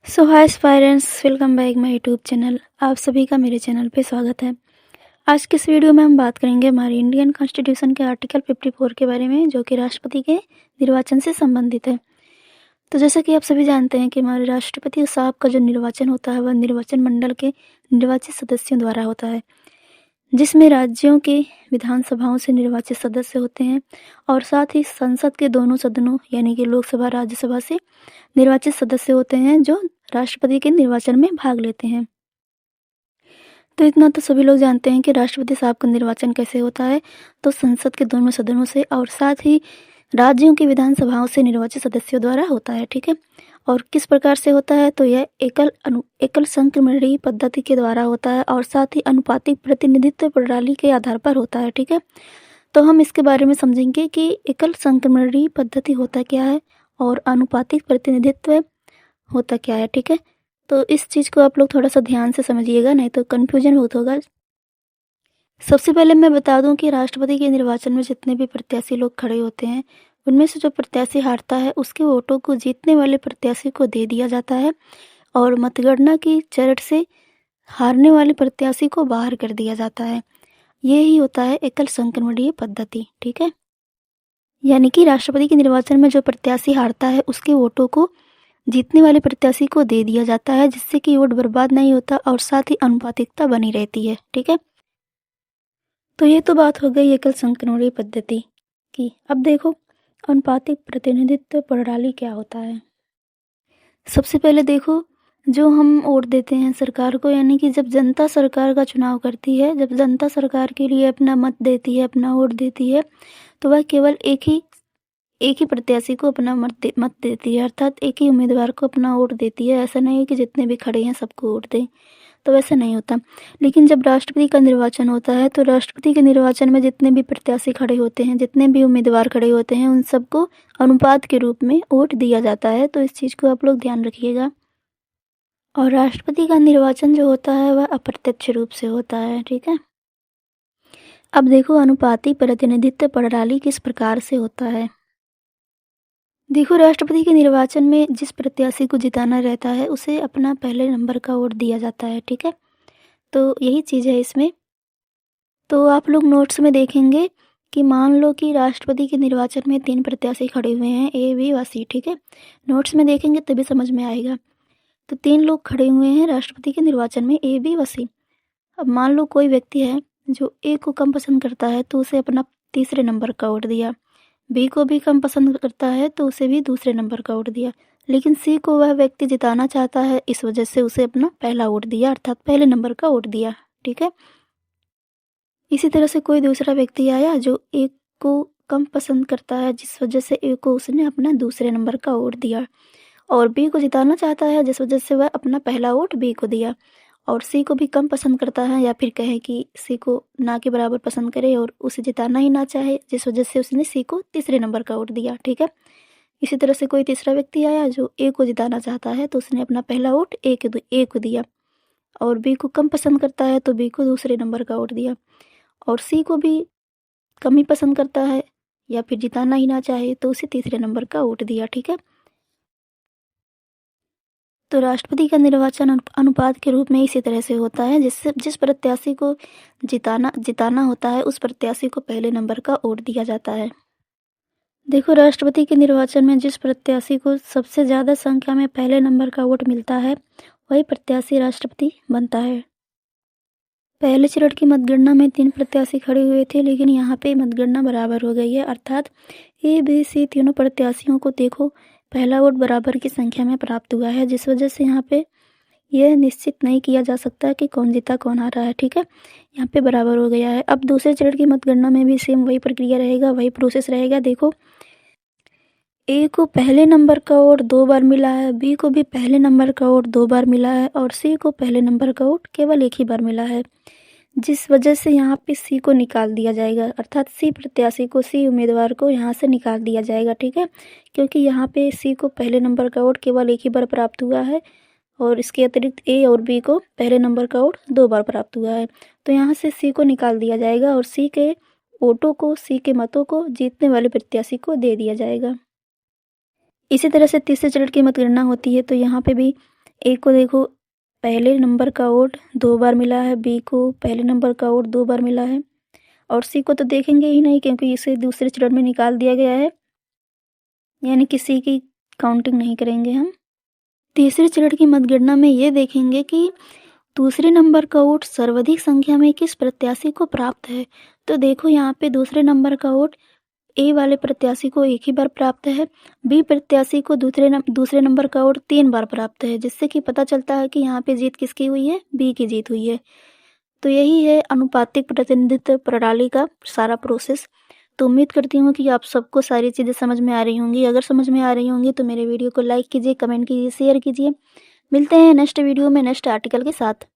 So hi aspirants, welcome back my YouTube channel. आप सभी का मेरे चैनल पे स्वागत है। आज की इस वीडियो में हम बात करेंगे हमारे इंडियन कॉन्स्टिट्यूशन के आर्टिकल 54 के बारे में, जो कि राष्ट्रपति के निर्वाचन से संबंधित है। तो जैसा कि आप सभी जानते हैं कि हमारे राष्ट्रपति साहब का जो निर्वाचन होता है वह निर्वाचन मंडल के निर्वाचित सदस्यों द्वारा होता है, जिसमें राज्यों के विधानसभाओं से निर्वाचित सदस्य होते हैं और साथ ही संसद के दोनों सदनों यानी कि लोकसभा राज्यसभा से निर्वाचित सदस्य होते हैं जो राष्ट्रपति के निर्वाचन में भाग लेते हैं। तो इतना तो सभी लोग जानते हैं कि राष्ट्रपति साहब का निर्वाचन कैसे होता है। तो संसद के दोनों सदनों से और साथ ही राज्यों की विधानसभाओं से निर्वाचित सदस्यों द्वारा होता है, ठीक है। और किस प्रकार से होता है, तो यह एकल संक्रमणीय पद्धति के द्वारा होता है और साथ ही अनुपातिक प्रतिनिधित्व प्रणाली के आधार पर होता है, ठीक है। तो हम इसके बारे में समझेंगे कि एकल संक्रमणीय पद्धति होता क्या है और अनुपातिक प्रतिनिधित्व होता क्या है, ठीक है। तो इस चीज़ को आप लोग थोड़ा सा ध्यान से समझिएगा, नहीं तो कन्फ्यूजन बहुत होगा। सबसे पहले मैं बता दूं कि राष्ट्रपति के निर्वाचन में जितने भी प्रत्याशी लोग खड़े होते हैं, उनमें से जो प्रत्याशी हारता है उसके वोटों को जीतने वाले प्रत्याशी को दे दिया जाता है और मतगणना की चरण से हारने वाले प्रत्याशी को बाहर कर दिया जाता है। ये ही होता है एकल संक्रमणीय पद्धति, ठीक है। यानी कि राष्ट्रपति के निर्वाचन में जो प्रत्याशी हारता है उसके वोटों को जीतने वाले प्रत्याशी को दे दिया जाता है, जिससे कि वोट बर्बाद नहीं होता और साथ ही अनुपातिकता बनी रहती है, ठीक है। तो ये तो बात हो गई एकल संक्रमणीय पद्धति की। अब देखो अनुपातिक प्रतिनिधित्व प्रणाली क्या होता है। सबसे पहले देखो, जो हम वोट देते हैं सरकार को, यानी कि जब जनता सरकार का चुनाव करती है, जब जनता सरकार के लिए अपना मत देती है, अपना वोट देती है, तो वह केवल एक ही प्रत्याशी को अपना मत देती है, अर्थात एक ही उम्मीदवार को अपना वोट देती है। ऐसा नहीं है कि जितने भी खड़े हैं सबको वोट दें, तो वैसा नहीं होता। लेकिन जब राष्ट्रपति का निर्वाचन होता है तो राष्ट्रपति के निर्वाचन में जितने भी प्रत्याशी खड़े होते हैं, जितने भी उम्मीदवार खड़े होते हैं, उन सबको अनुपात के रूप में वोट दिया जाता है। तो इस चीज़ को आप लोग ध्यान रखिएगा। और राष्ट्रपति का निर्वाचन जो होता है वह अप्रत्यक्ष रूप से होता है, ठीक है। अब देखो अनुपातिक प्रतिनिधित्व प्रणाली किस प्रकार से होता है। देखो, राष्ट्रपति के निर्वाचन में जिस प्रत्याशी को जिताना रहता है उसे अपना पहले नंबर का वोट दिया जाता है, ठीक है। तो यही चीज़ है इसमें। तो आप लोग नोट्स में देखेंगे कि मान लो कि राष्ट्रपति के निर्वाचन में 3 प्रत्याशी खड़े हुए हैं, ए, बी व सी, ठीक है। नोट्स में देखेंगे तभी समझ में आएगा। तो 3 लोग खड़े हुए हैं राष्ट्रपति के निर्वाचन में, ए, बी व सी। अब मान लो कोई व्यक्ति है जो ए को कम पसंद करता है तो उसे अपना तीसरे नंबर का वोट दिया, बी को भी कम पसंद करता है तो उसे भी दूसरे नंबर का वोट दिया, लेकिन सी को वह व्यक्ति जिताना चाहता है, इस वजह से उसे अपना पहला वोट दिया, अर्थात पहले नंबर का वोट दिया, ठीक है। इसी तरह से कोई दूसरा व्यक्ति आया जो ए को कम पसंद करता है, जिस वजह से ए को उसने अपना दूसरे नंबर का वोट दिया, और बी को जिताना चाहता है जिस वजह से वह अपना पहला वोट बी को दिया, और सी को भी कम पसंद करता है, या फिर कहे कि सी को ना के बराबर पसंद करे और उसे जिताना ही ना चाहे, जिस वजह से उसने सी को तीसरे नंबर का वोट दिया, ठीक है। इसी तरह से कोई तीसरा व्यक्ति आया जो ए को जिताना चाहता है तो उसने अपना पहला वोट ए को दिया, और बी को कम पसंद करता है तो बी को दूसरे नंबर का वोट दिया, और सी को भी कम ही पसंद करता है या फिर जिताना ही ना चाहे तो उसे तीसरे नंबर का वोट दिया, ठीक है। तो राष्ट्रपति का निर्वाचन अनुपात के रूप में इसी तरह से होता है, जिस प्रत्याशी को जिताना होता है उस प्रत्याशी को पहले नंबर का वोट दिया जाता है। देखो, राष्ट्रपति के निर्वाचन में जिस प्रत्याशी को सबसे ज़्यादा संख्या में पहले नंबर का वोट मिलता है वही प्रत्याशी राष्ट्रपति बनता है। पहले चरण की मतगणना में 3 प्रत्याशी खड़े हुए थे, लेकिन यहाँ पे मतगणना बराबर हो गई है, अर्थात ए, बी, सी तीनों प्रत्याशियों को देखो पहला वोट बराबर की संख्या में प्राप्त हुआ है, जिस वजह से यहाँ पे यह निश्चित नहीं किया जा सकता कि कौन जीता कौन हारा है, ठीक है। यहाँ पे बराबर हो गया है। अब दूसरे चरण की मतगणना में भी सेम वही प्रक्रिया रहेगा, वही प्रोसेस रहेगा। देखो, ए को पहले नंबर का वोट 2 बार मिला है, बी को भी पहले नंबर का वोट 2 बार मिला है, और सी को पहले नंबर का वोट केवल एक ही बार मिला है, जिस वजह से यहाँ पे सी को निकाल दिया जाएगा, अर्थात सी प्रत्याशी को, सी उम्मीदवार को यहाँ से निकाल दिया जाएगा, ठीक है। क्योंकि यहाँ पे सी को पहले नंबर का वोट केवल एक ही बार प्राप्त हुआ है और इसके अतिरिक्त ए और बी को पहले नंबर का वोट 2 बार प्राप्त हुआ है, तो यहाँ से सी को निकाल दिया जाएगा और सी के वोटों को, सी के मतों को जीतने वाले प्रत्याशी को दे दिया जाएगा। इसी तरह से तीसरे चरण की मतगणना होती है, तो यहाँ पे भी ए को देखो पहले नंबर का वोट 2 बार मिला है, बी को पहले नंबर का वोट 2 बार मिला है और सी को तो देखेंगे ही नहीं क्योंकि इसे दूसरे चरण में निकाल दिया गया है, यानी किसी की काउंटिंग नहीं करेंगे हम। तीसरे चरण की मतगणना में ये देखेंगे कि दूसरे नंबर का वोट सर्वाधिक संख्या में किस प्रत्याशी को प्राप्त है। तो देखो यहाँ पे दूसरे नंबर का वोट ए वाले प्रत्याशी को एक ही बार प्राप्त है, बी प्रत्याशी को दूसरे नंबर का वोट 3 बार प्राप्त है, जिससे कि पता चलता है कि यहाँ पे जीत किसकी हुई है, बी की जीत हुई है। तो यही है अनुपातिक प्रतिनिधित्व प्रणाली का सारा प्रोसेस। तो उम्मीद करती हूँ कि आप सबको सारी चीज़ें समझ में आ रही होंगी। अगर समझ में आ रही होंगी तो मेरे वीडियो को लाइक कीजिए, कमेंट कीजिए, शेयर कीजिए। मिलते हैं नेक्स्ट वीडियो में नेक्स्ट आर्टिकल के साथ।